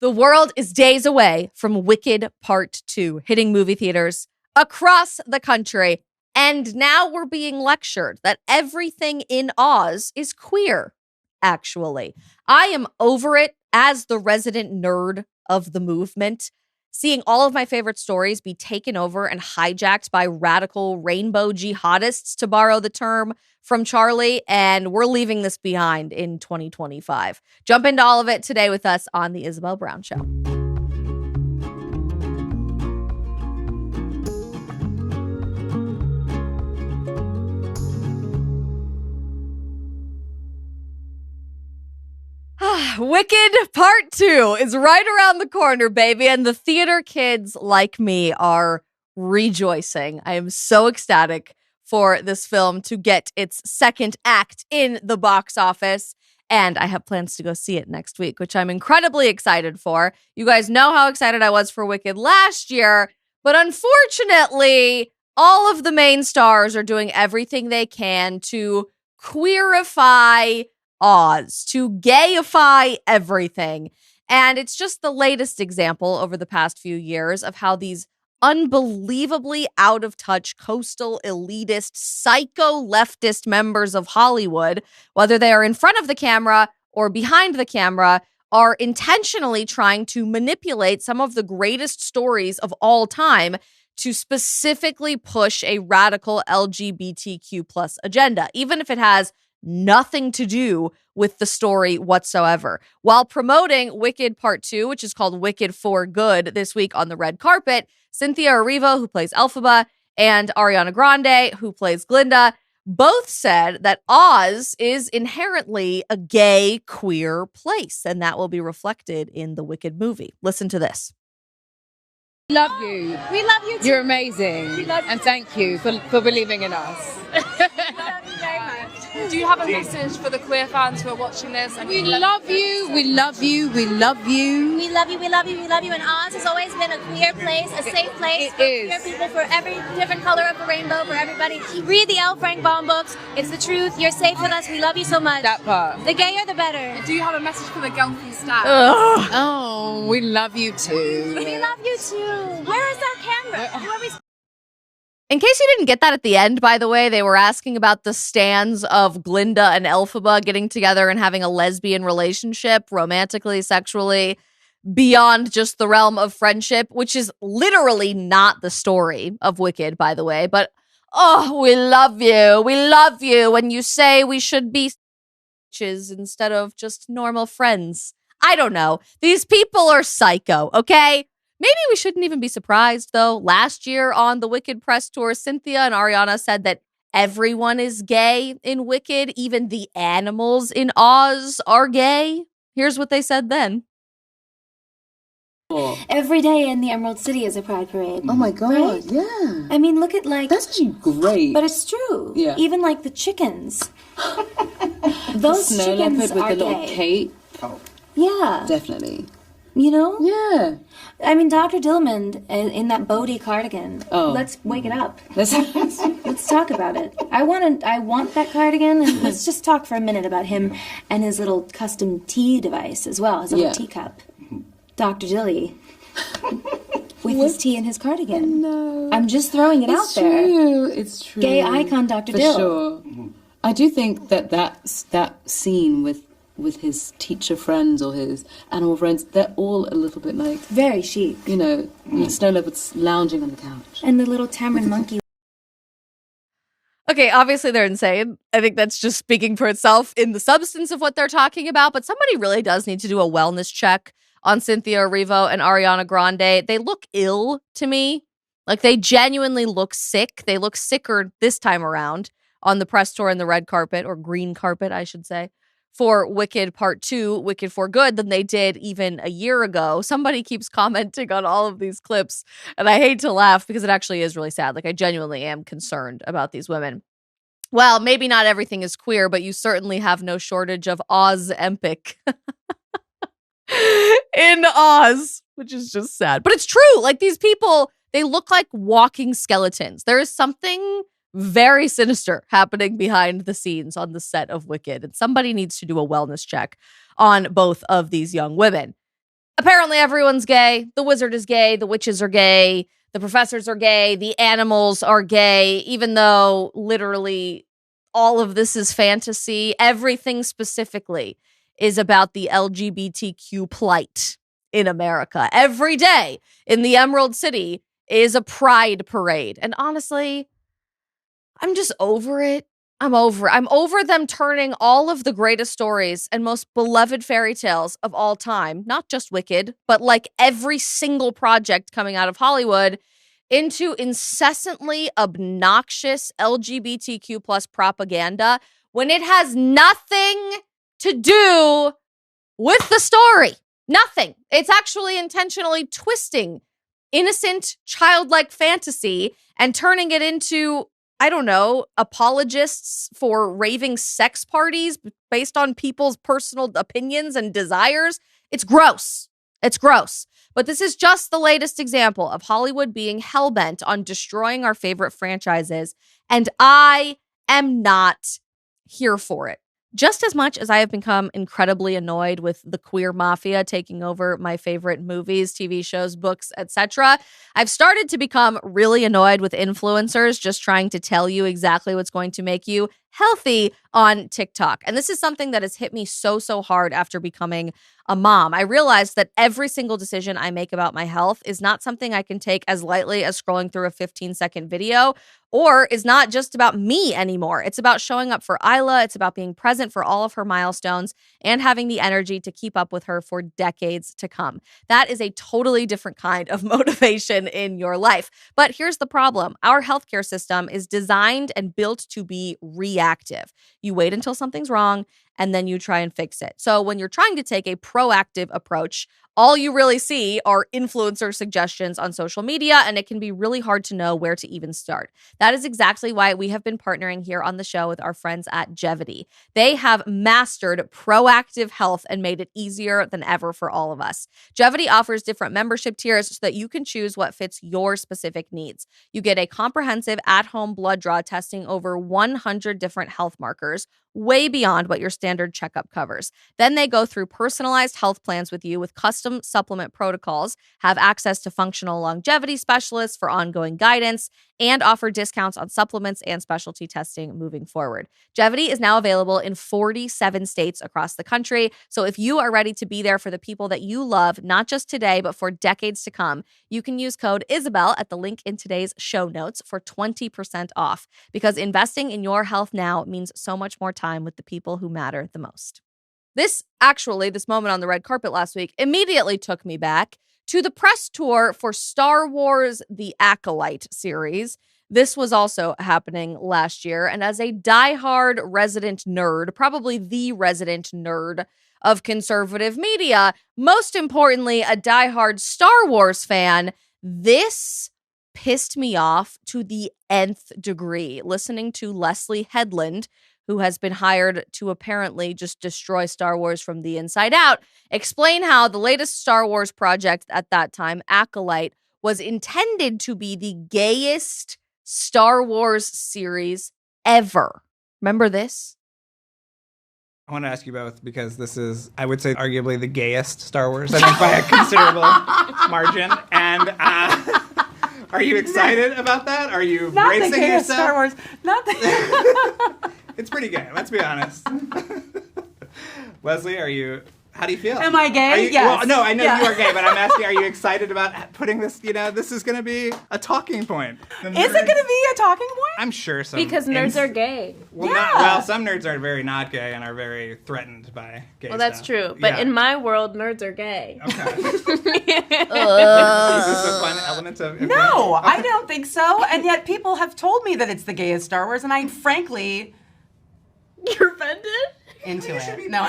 The world is days away from Wicked Part 2 hitting movie theaters across the country. And now we're being lectured that everything in Oz is queer, actually. I am over it as the resident nerd of the movement, seeing all of my favorite stories be taken over and hijacked by radical rainbow jihadists, to borrow the term from Charlie, and we're leaving this behind in 2025. Jump into all of it today with us on The Isabel Brown Show. Wicked Part 2 is right around the corner, baby, and the theater kids like me are rejoicing. I am so ecstatic for this film to get its second act in the box office, and I have plans to go see it next week, which I'm incredibly excited for. You guys know how excited I was for Wicked last year, but unfortunately, all of the main stars are doing everything they can to queerify Oz, to gayify everything. And it's just the latest example over the past few years of how these unbelievably out of touch coastal elitist psycho leftist members of Hollywood, whether they are in front of the camera or behind the camera, are intentionally trying to manipulate some of the greatest stories of all time to specifically push a radical LGBTQ plus agenda, even if it has nothing to do with the story whatsoever. While promoting Wicked Part 2, which is called Wicked for Good, this week on the red carpet, Cynthia Erivo, who plays Elphaba, and Ariana Grande, who plays Glinda, both said that Oz is inherently a gay, queer place, and that will be reflected in the Wicked movie. Listen to this. We love you. We love you too. You're amazing. We love you and thank you for believing in us. We love you very much. Do you have a message for the queer fans who are watching this? We love you. We love you. We love you. We love you. We love you. We love you. And Oz has always been a queer place, a safe place for queer people, for every different color of the rainbow, for everybody. Read the L. Frank Baum books. It's the truth. You're safe with us. We love you so much. That part. The gayer, the better. Do you have a message for the Gelfie staff? Oh, we love you too. We love you too. Where is that camera? In case you didn't get that at the end, by the way, they were asking about the stands of Glinda and Elphaba getting together and having a lesbian relationship, romantically, sexually, beyond just the realm of friendship, which is literally not the story of Wicked, by the way. But, oh, we love you. We love you when you say we should be instead of just normal friends. I don't know. These people are psycho, okay? Maybe we shouldn't even be surprised, though. Last year on the Wicked press tour, Cynthia and Ariana said that everyone is gay in Wicked. Even the animals in Oz are gay. Here's what they said then. Every day in the Emerald City is a pride parade. Oh my God, right? yeah. I mean, look at That's actually great. But it's true. Yeah. Even the chickens. Those snow chickens leopard with are the little gay. cape. Oh. Yeah. Definitely. You know? Yeah. I mean, Dr. Dillamond in that Bodhi cardigan. Oh. Let's wake it up. Let's talk about it. I want that cardigan, and let's just talk for a minute about him and his little custom tea device as well, his little teacup. Dr. Dilly. With his tea and his cardigan. No. I'm just throwing it out there. It's true. Gay icon Dr. For Dill. sure. I do think that scene with his teacher friends or his animal friends, they're all a little bit very chic. You know, snow leopards lounging on the couch. And the little Tamarin monkey. Okay, obviously they're insane. I think that's just speaking for itself in the substance of what they're talking about, but somebody really does need to do a wellness check on Cynthia Erivo and Ariana Grande. They look ill to me. They genuinely look sick. They look sicker this time around on the press tour and the red carpet, or green carpet, I should say, for Wicked Part 2, Wicked for Good, than they did even a year ago. Somebody keeps commenting on all of these clips, and I hate to laugh because it actually is really sad. I genuinely am concerned about these women. Well, maybe not everything is queer, but you certainly have no shortage of Oz epic in Oz, which is just sad. But it's true. These people, they look like walking skeletons. There is something very sinister happening behind the scenes on the set of Wicked, and somebody needs to do a wellness check on both of these young women. apparently everyone's gay. The wizard is gay. The witches are gay. The professors are gay. The animals are gay, even though literally all of this is fantasy. Everything specifically is about the LGBTQ plight in America. Every day in the Emerald City is a pride parade. And honestly, I'm just over it. I'm over them turning all of the greatest stories and most beloved fairy tales of all time, not just Wicked, but like every single project coming out of Hollywood, into incessantly obnoxious LGBTQ plus propaganda when it has nothing to do with the story. Nothing. It's actually intentionally twisting innocent, childlike fantasy and turning it into, I don't know, apologists for raving sex parties based on people's personal opinions and desires. It's gross. It's gross. But this is just the latest example of Hollywood being hellbent on destroying our favorite franchises, and I am not here for it. Just as much as I have become incredibly annoyed with the queer mafia taking over my favorite movies, TV shows, books, etc., I've started to become really annoyed with influencers just trying to tell you exactly what's going to make you healthy on TikTok. And this is something that has hit me so hard after becoming a mom. I realized that every single decision I make about my health is not something I can take as lightly as scrolling through a 15-second video, or is not just about me anymore. It's about showing up for Isla. It's about being present for all of her milestones and having the energy to keep up with her for decades to come. That is a totally different kind of motivation in your life. But here's the problem. Our healthcare system is designed and built to be reactive. You wait until something's wrong, and then you try and fix it. So when you're trying to take a proactive approach, all you really see are influencer suggestions on social media, and it can be really hard to know where to even start. That is exactly why we have been partnering here on the show with our friends at Jevity. They have mastered proactive health and made it easier than ever for all of us. Jevity offers different membership tiers so that you can choose what fits your specific needs. You get a comprehensive at-home blood draw testing over 100 different health markers, way beyond what your standard checkup covers. Then they go through personalized health plans with you with custom supplement protocols, have access to functional longevity specialists for ongoing guidance, and offer discounts on supplements and specialty testing moving forward. Jevity is now available in 47 states across the country. So if you are ready to be there for the people that you love, not just today, but for decades to come, you can use code Isabel at the link in today's show notes for 20% off, because investing in your health now means so much more time with the people who matter the most. This moment on the red carpet last week immediately took me back to the press tour for Star Wars The Acolyte series. This was also happening last year, and as a diehard resident nerd, probably the resident nerd of conservative media, most importantly, a diehard Star Wars fan, this pissed me off to the nth degree. Listening to Leslie Headland, who has been hired to apparently just destroy Star Wars from the inside out, explain how the latest Star Wars project at that time, Acolyte, was intended to be the gayest Star Wars series ever. Remember this? I want to ask you both, because this is, I would say, arguably the gayest Star Wars, I think, by a considerable margin. And are you excited about that? Are you Not bracing the gayest yourself? Star Wars. Not the. It's pretty gay, let's be honest. Leslie, how do you feel? Am I gay? Yes. Well, no, I know Yeah. you are gay, but I'm asking, are you excited about putting this, this is going to be a talking point? Is it going to be a talking point? I'm sure some. Because nerds are gay. Well, Yeah. some nerds are very not gay and are very threatened by gay Well, that's stuff. true. But Yeah. in my world, nerds are gay. Okay. Is this a fun element of No, I don't think so. And yet people have told me that it's the gayest Star Wars, and I frankly You're offended? into it. No.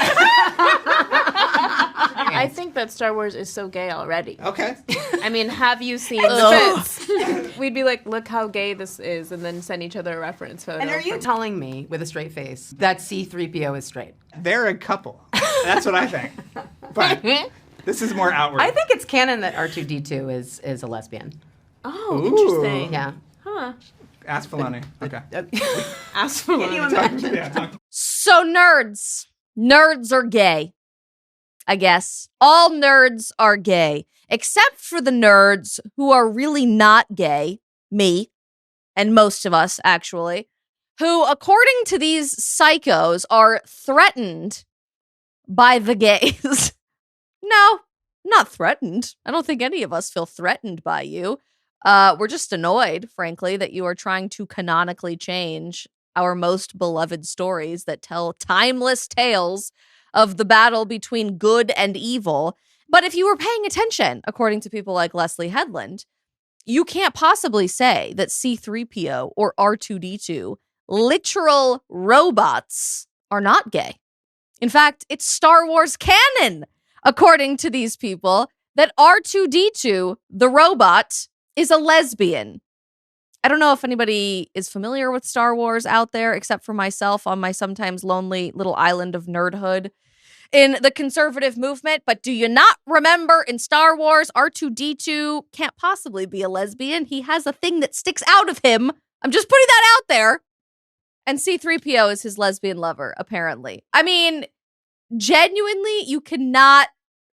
I think that Star Wars is so gay already. Okay. I mean, have you seen the bits? We'd be like, look how gay this is, and then send each other a reference photo. And are you telling me, with a straight face, that C-3PO is straight? They're a couple. That's what I think. But this is more outward. I think it's canon that R2-D2 is a lesbian. Oh, Ooh. interesting. Yeah. Huh. Ask Filoni. Okay. Ask for Can you one. imagine? Yeah, talk. So nerds are gay. I guess. All nerds are gay, except for the nerds who are really not gay, me, and most of us, actually, who, according to these psychos, are threatened by the gays. No, not threatened. I don't think any of us feel threatened by you. We're just annoyed, frankly, that you are trying to canonically change our most beloved stories that tell timeless tales of the battle between good and evil. But if you were paying attention, according to people like Leslie Headland, you can't possibly say that C-3PO or R2-D2, literal robots, are not gay. In fact, it's Star Wars canon, according to these people, that R2-D2, the robot, is a lesbian. I don't know if anybody is familiar with Star Wars out there, except for myself on my sometimes lonely little island of nerdhood in the conservative movement, but do you not remember in Star Wars, R2-D2 can't possibly be a lesbian. He has a thing that sticks out of him. I'm just putting that out there. And C-3PO is his lesbian lover, apparently. I mean, genuinely, you cannot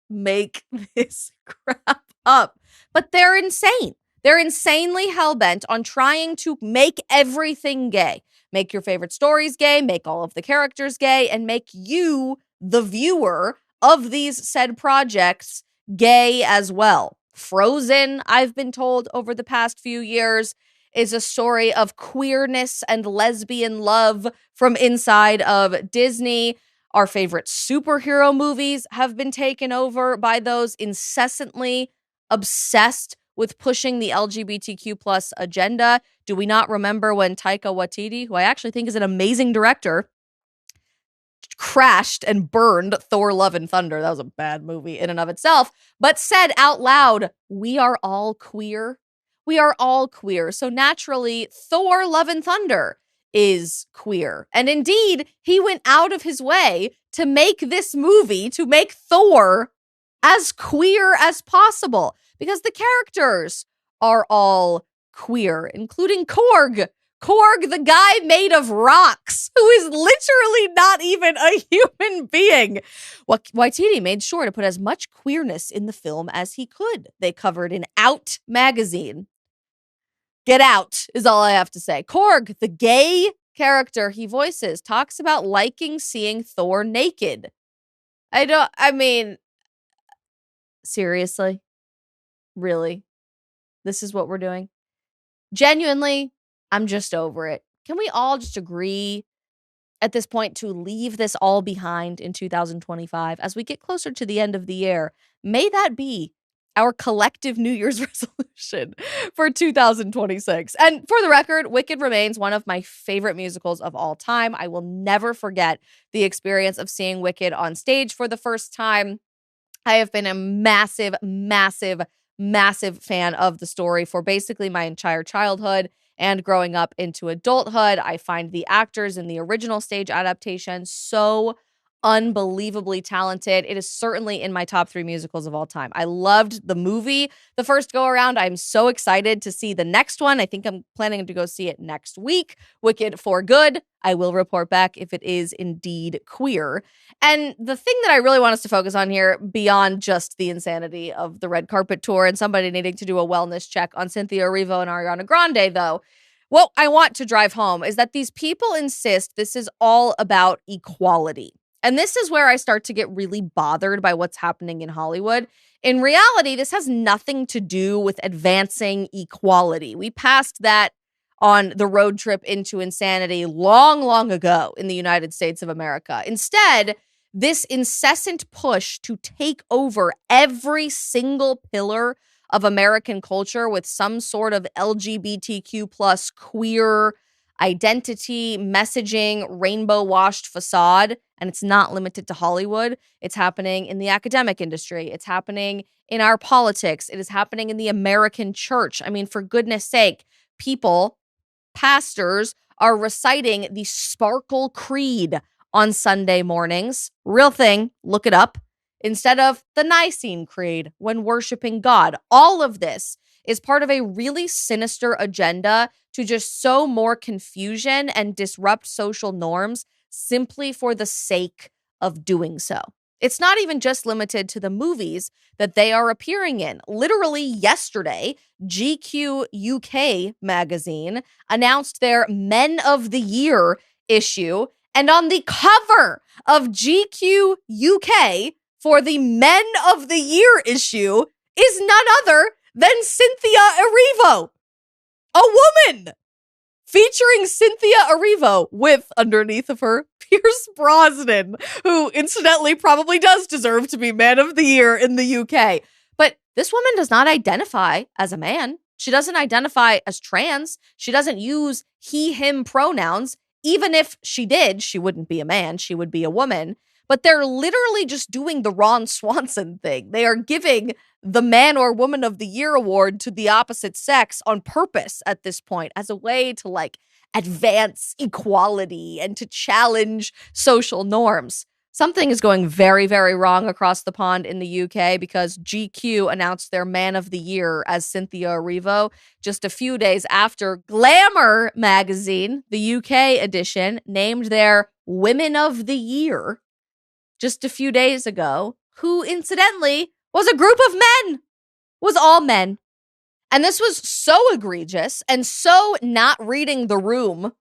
make this crap up. But they're insane. They're insanely hell-bent on trying to make everything gay. Make your favorite stories gay, make all of the characters gay, and make you, the viewer of these said projects, gay as well. Frozen, I've been told over the past few years, is a story of queerness and lesbian love from inside of Disney. Our favorite superhero movies have been taken over by those incessantly obsessed with pushing the LGBTQ plus agenda. Do we not remember when Taika Waititi, who I actually think is an amazing director, crashed and burned Thor: Love and Thunder? That was a bad movie in and of itself, but said out loud, "We are all queer. We are all queer." So naturally, Thor: Love and Thunder is queer. And indeed, he went out of his way to make this movie, to make Thor as queer as possible, because the characters are all queer, including Korg. Korg, the guy made of rocks, who is literally not even a human being. Waititi made sure to put as much queerness in the film as he could. They covered in Out magazine. Get out is all I have to say. Korg, the gay character he voices, talks about liking seeing Thor naked. Seriously? Really? This is what we're doing? Genuinely, I'm just over it. Can we all just agree at this point to leave this all behind in 2025 as we get closer to the end of the year? May that be our collective New Year's resolution for 2026. And for the record, Wicked remains one of my favorite musicals of all time. I will never forget the experience of seeing Wicked on stage for the first time. I have been a massive, massive, massive fan of the story for basically my entire childhood and growing up into adulthood. I find the actors in the original stage adaptation so unbelievably talented. It is certainly in my top 3 musicals of all time. I loved the movie the first go around. I'm so excited to see the next one. I think I'm planning to go see it next week. Wicked for Good. I will report back if it is indeed queer. And the thing that I really want us to focus on here, beyond just the insanity of the red carpet tour and somebody needing to do a wellness check on Cynthia Erivo and Ariana Grande, though, what I want to drive home is that these people insist this is all about equality. And this is where I start to get really bothered by what's happening in Hollywood. In reality, this has nothing to do with advancing equality. We passed that on the road trip into insanity long, long ago in the United States of America. Instead, this incessant push to take over every single pillar of American culture with some sort of LGBTQ plus queer identity, messaging, rainbow-washed facade, and it's not limited to Hollywood. It's happening in the academic industry. It's happening in our politics. It is happening in the American church. I mean, for goodness sake, pastors are reciting the Sparkle Creed on Sunday mornings. Real thing, look it up. Instead of the Nicene Creed when worshiping God. All of this is part of a really sinister agenda to just sow more confusion and disrupt social norms simply for the sake of doing so. It's not even just limited to the movies that they are appearing in. Literally yesterday, GQ UK magazine announced their Men of the Year issue. And on the cover of GQ UK for the Men of the Year issue is none other than Cynthia Erivo, a woman, featuring Cynthia Erivo with, underneath of her, Pierce Brosnan, who incidentally probably does deserve to be Man of the Year in the UK. But this woman does not identify as a man. She doesn't identify as trans. She doesn't use he, him pronouns. Even if she did, she wouldn't be a man. She would be a woman. But they're literally just doing the Ron Swanson thing. They are giving the Man or Woman of the Year award to the opposite sex on purpose at this point as a way to like advance equality and to challenge social norms. Something is going very, very wrong across the pond in the UK because GQ announced their Man of the Year as Cynthia Erivo just a few days after Glamour magazine, the UK edition, named their Women of the Year just a few days ago, who incidentally was a group of men, was all men. And this was so egregious and so not reading the room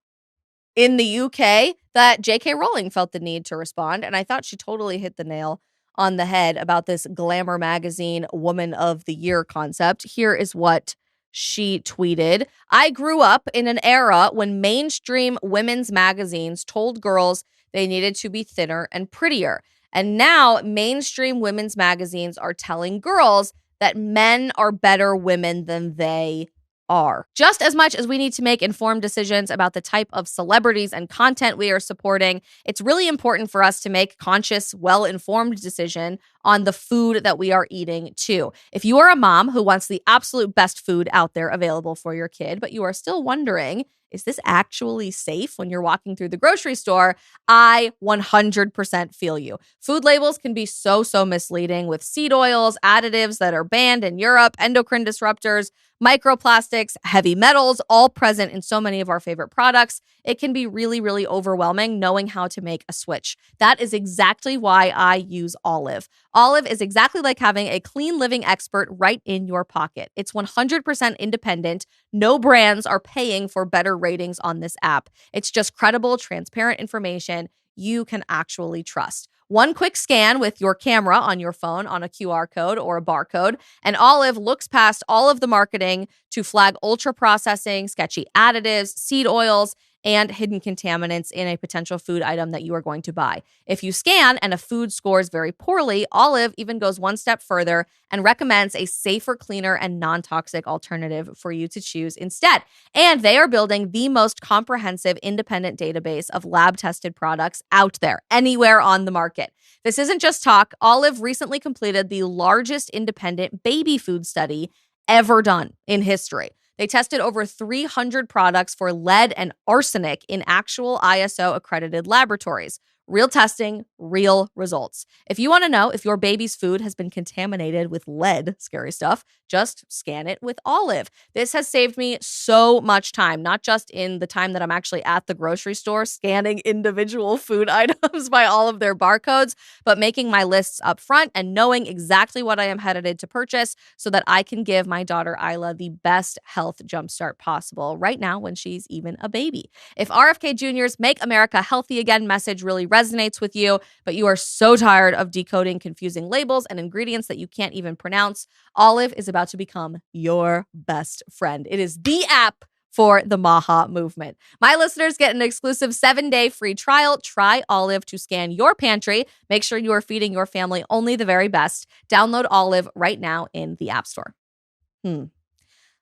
in the UK that J.K. Rowling felt the need to respond. And I thought she totally hit the nail on the head about this Glamour magazine Woman of the Year concept. Here is what she tweeted. I grew up in an era when mainstream women's magazines told girls they needed to be thinner and prettier. And now mainstream women's magazines are telling girls that men are better women than they are. Just as much as we need to make informed decisions about the type of celebrities and content we are supporting, it's really important for us to make conscious, well-informed decision on the food that we are eating too. If you are a mom who wants the absolute best food out there available for your kid, but you are still wondering, is this actually safe when you're walking through the grocery store? I 100% feel you. Food labels can be so misleading with seed oils, additives that are banned in Europe, endocrine disruptors, microplastics, heavy metals, all present in so many of our favorite products. It can be really, really overwhelming knowing how to make a switch. That is exactly why I use Olive. Olive is exactly like having a clean living expert right in your pocket. It's 100% independent. No brands are paying for better ratings on this app. It's just credible, transparent information you can actually trust. One quick scan with your camera on your phone on a QR code or a barcode, and Olive looks past all of the marketing to flag ultra processing, sketchy additives, seed oils, and hidden contaminants in a potential food item that you are going to buy. If you scan and a food scores very poorly, Olive even goes one step further and recommends a safer, cleaner, and non-toxic alternative for you to choose instead. And they are building the most comprehensive independent database of lab-tested products out there, anywhere on the market. This isn't just talk. Olive recently completed the largest independent baby food study ever done in history. They tested over 300 products for lead and arsenic in actual ISO-accredited laboratories. Real testing, real results. If you want to know if your baby's food has been contaminated with lead, scary stuff, just scan it with Olive. This has saved me so much time, not just in the time that I'm actually at the grocery store scanning individual food items by all of their barcodes, but making my lists up front and knowing exactly what I am headed to purchase so that I can give my daughter Isla the best health jumpstart possible right now when she's even a baby. If RFK Jr.'s Make America Healthy Again message really resonates with you, but you are so tired of decoding confusing labels and ingredients that you can't even pronounce, Olive is about to become your best friend. It is the app for the Maha movement. My listeners get an exclusive 7-day free trial. Try Olive to scan your pantry. Make sure you are feeding your family only the very best. Download Olive right now in the App Store.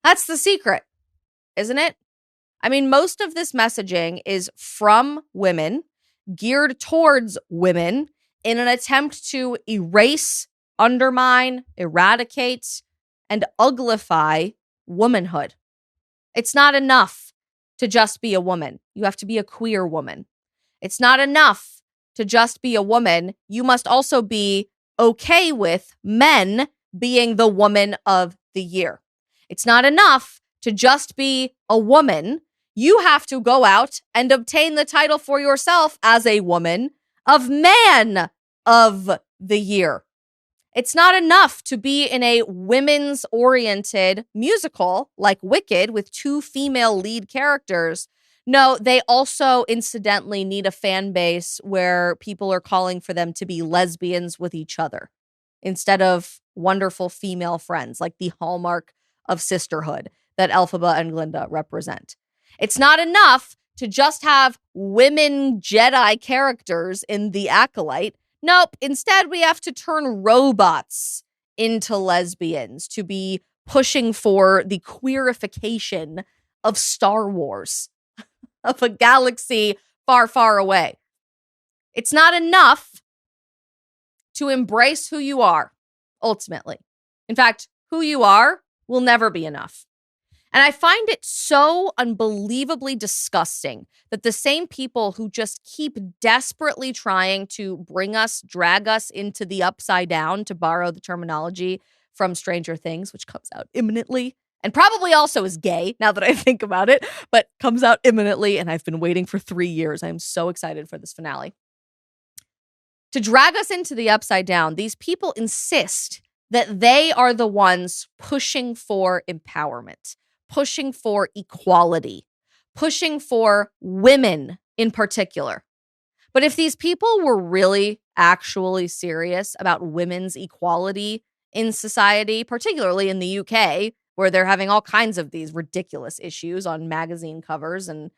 That's the secret, isn't it? I mean, most of this messaging is from women, geared towards women, in an attempt to erase, undermine, eradicate, and uglify womanhood. It's not enough to just be a woman. You have to be a queer woman. It's not enough to just be a woman. You must also be okay with men being the Woman of the Year. It's not enough to just be a woman. You have to go out and obtain the title for yourself as a woman of Man of the year. It's not enough to be in a women's-oriented musical like Wicked with 2 female lead characters. No, they also incidentally need a fan base where people are calling for them to be lesbians with each other instead of wonderful female friends, like the hallmark of sisterhood that Elphaba and Glinda represent. It's not enough to just have women Jedi characters in The Acolyte. Nope, instead we have to turn robots into lesbians to be pushing for the queerification of Star Wars, of a galaxy far, far away. It's not enough to embrace who you are, ultimately. In fact, who you are will never be enough. And I find it so unbelievably disgusting that the same people who just keep desperately trying to drag us into the upside down, to borrow the terminology from Stranger Things, which comes out imminently, and probably also is gay, now that I think about it, but comes out imminently, and I've been waiting for 3 years. I'm so excited for this finale. To drag us into the upside down, these people insist that they are the ones pushing for empowerment, pushing for equality, pushing for women in particular. But if these people were really actually serious about women's equality in society, particularly in the UK, where they're having all kinds of these ridiculous issues on magazine covers and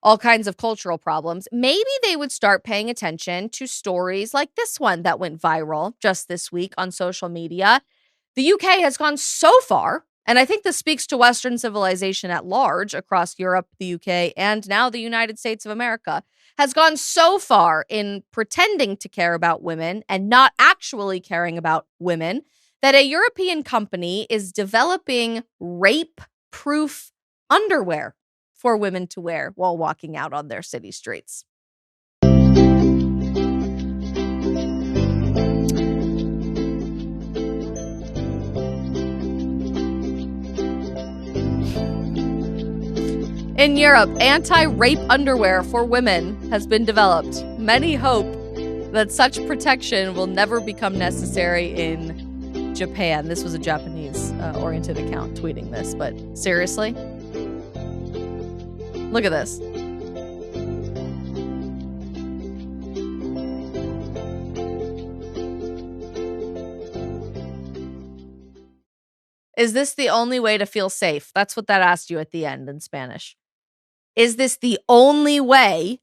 all kinds of cultural problems, maybe they would start paying attention to stories like this one that went viral just this week on social media. The UK has gone so far, and I think this speaks to Western civilization at large across Europe, the UK, and now the United States of America, has gone so far in pretending to care about women and not actually caring about women that a European company is developing rape-proof underwear for women to wear while walking out on their city streets. In Europe, anti-rape underwear for women has been developed. Many hope that such protection will never become necessary in Japan. This was a Japanese-oriented account tweeting this, but seriously? Look at this. Is this the only way to feel safe? That's what that asked you at the end in Spanish. Is this the only way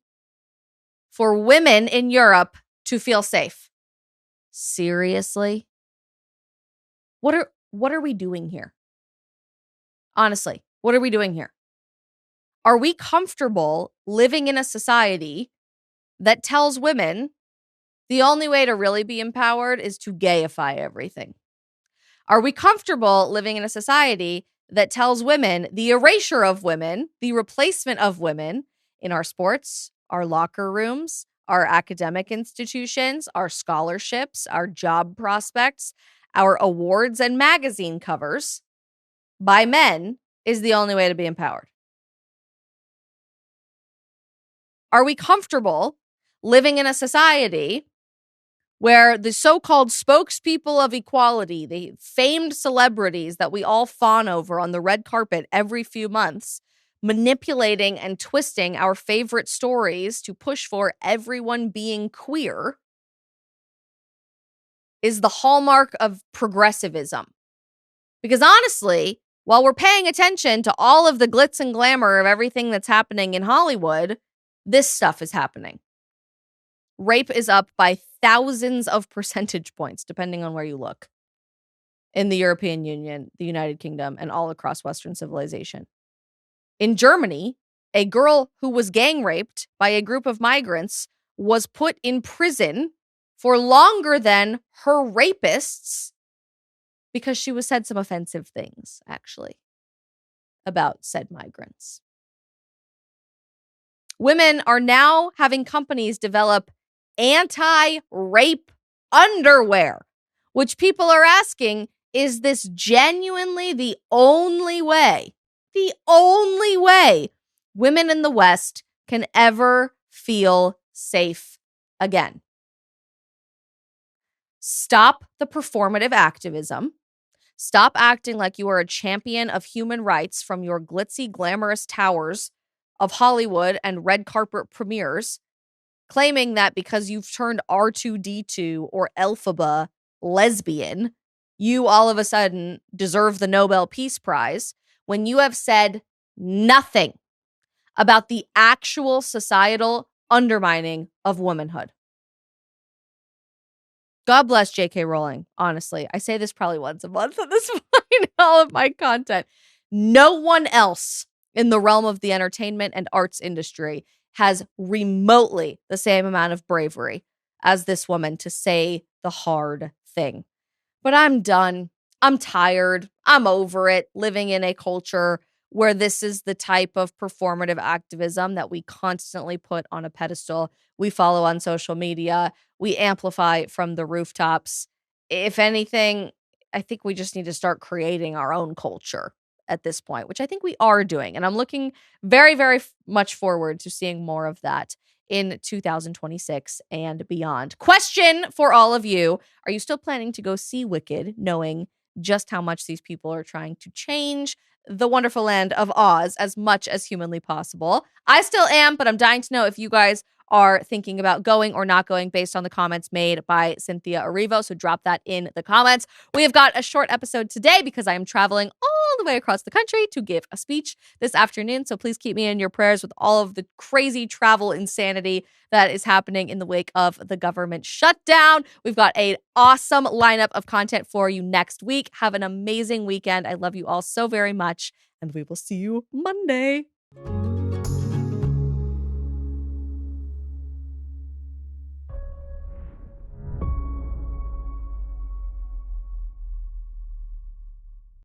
for women in Europe to feel safe? Seriously? What are we doing here? Honestly, what are we doing here? Are we comfortable living in a society that tells women the only way to really be empowered is to gayify everything? Are we comfortable living in a society that tells women the erasure of women, the replacement of women in our sports, our locker rooms, our academic institutions, our scholarships, our job prospects, our awards and magazine covers by men is the only way to be empowered? Are we comfortable living in a society where the so-called spokespeople of equality, the famed celebrities that we all fawn over on the red carpet every few months, manipulating and twisting our favorite stories to push for everyone being queer, is the hallmark of progressivism? Because honestly, while we're paying attention to all of the glitz and glamour of everything that's happening in Hollywood, this stuff is happening. Rape is up by thousands of percentage points, depending on where you look, in the European Union, the United Kingdom, and all across Western civilization. In Germany, a girl who was gang raped by a group of migrants was put in prison for longer than her rapists because she was said some offensive things, actually, about said migrants. Women are now having companies develop anti-rape underwear, which people are asking, is this genuinely the only way women in the West can ever feel safe again? Stop the performative activism. Stop acting like you are a champion of human rights from your glitzy, glamorous towers of Hollywood and red carpet premieres, claiming that because you've turned R2D2 or Elphaba lesbian, you all of a sudden deserve the Nobel Peace Prize when you have said nothing about the actual societal undermining of womanhood. God bless J.K. Rowling, honestly. I say this probably once a month at this point in all of my content. No one else in the realm of the entertainment and arts industry has remotely the same amount of bravery as this woman to say the hard thing. But I'm done. I'm tired. I'm over it living in a culture where this is the type of performative activism that we constantly put on a pedestal. We follow on social media. We amplify from the rooftops. If anything, I think we just need to start creating our own culture at this point, which I think we are doing. And I'm looking very, very much forward to seeing more of that in 2026 and beyond. Question for all of you. Are you still planning to go see Wicked, knowing just how much these people are trying to change the wonderful land of Oz as much as humanly possible? I still am, but I'm dying to know if you guys are thinking about going or not going based on the comments made by Cynthia Erivo. So drop that in the comments. We have got a short episode today because I am traveling all the way across the country to give a speech this afternoon. So please keep me in your prayers with all of the crazy travel insanity that is happening in the wake of the government shutdown. We've got an awesome lineup of content for you next week. Have an amazing weekend. I love you all so very much, and we will see you Monday.